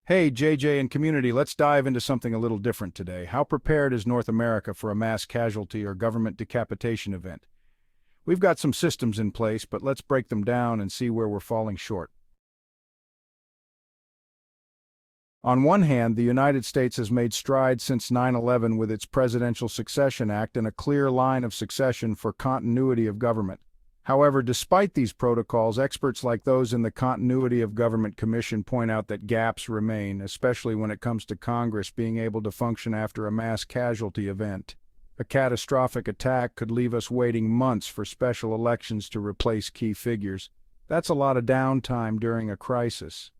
Hey, JJ and community, let's dive into something a little different today. How prepared is North America for a mass casualty or government decapitation event? We've got some systems in place, but let's break them down and see where we're falling short. On one hand, the United States has made strides since 9/11 with its Presidential Succession Act and a clear line of succession for continuity of government. However, despite these protocols, experts like those in the Continuity of Government Commission point out that gaps remain, especially when it comes to Congress being able to function after a mass casualty event. A catastrophic attack could leave us waiting months for special elections to replace key figures. That's a lot of downtime during a crisis.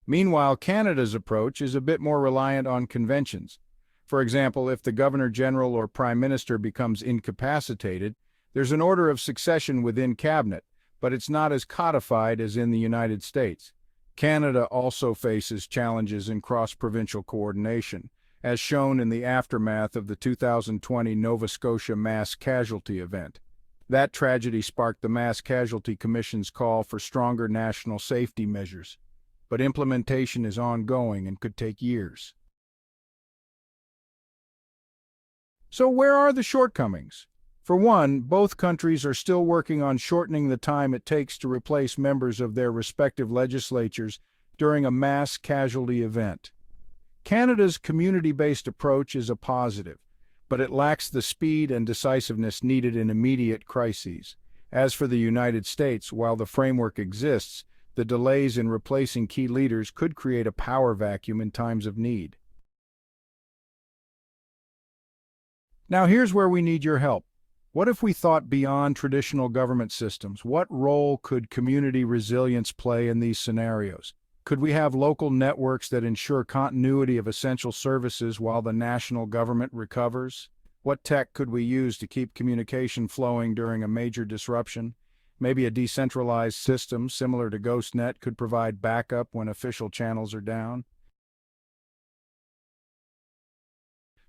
Meanwhile, Canada's approach is a bit more reliant on conventions. For example, if the Governor General or Prime Minister becomes incapacitated, there's an order of succession within Cabinet, but it's not as codified as in the United States. Canada also faces challenges in cross-provincial coordination, as shown in the aftermath of the 2020 Nova Scotia mass casualty event. That tragedy sparked the Mass Casualty Commission's call for stronger national safety measures, but implementation is ongoing and could take years. So where are the shortcomings? For one, both countries are still working on shortening the time it takes to replace members of their respective legislatures during a mass casualty event. Canada's community-based approach is a positive, but it lacks the speed and decisiveness needed in immediate crises. As for the United States, while the framework exists, the delays in replacing key leaders could create a power vacuum in times of need. Now here's where we need your help. What if we thought beyond traditional government systems? What role could community resilience play in these scenarios? Could we have local networks that ensure continuity of essential services while the national government recovers? What tech could we use to keep communication flowing during a major disruption? Maybe a decentralized system similar to GhostNet could provide backup when official channels are down?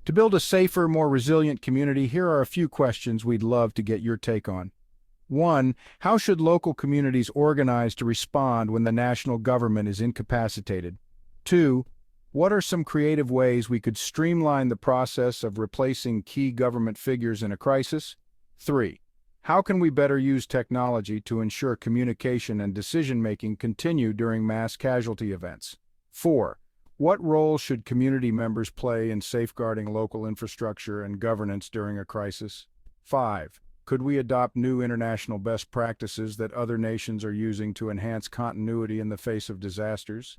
To build a safer, more resilient community, here are a few questions we'd love to get your take on. 1. How should local communities organize to respond when the national government is incapacitated? 2. What are some creative ways we could streamline the process of replacing key government figures in a crisis? 3. How can we better use technology to ensure communication and decision-making continue during mass casualty events? 4. What role should community members play in safeguarding local infrastructure and governance during a crisis? 5. Could we adopt new international best practices that other nations are using to enhance continuity in the face of disasters?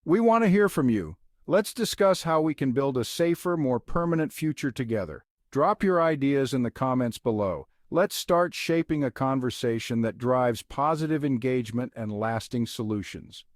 We want to hear from you. Let's discuss how we can build a safer, more permanent future together. Drop your ideas in the comments below. Let's start shaping a conversation that drives positive engagement and lasting solutions.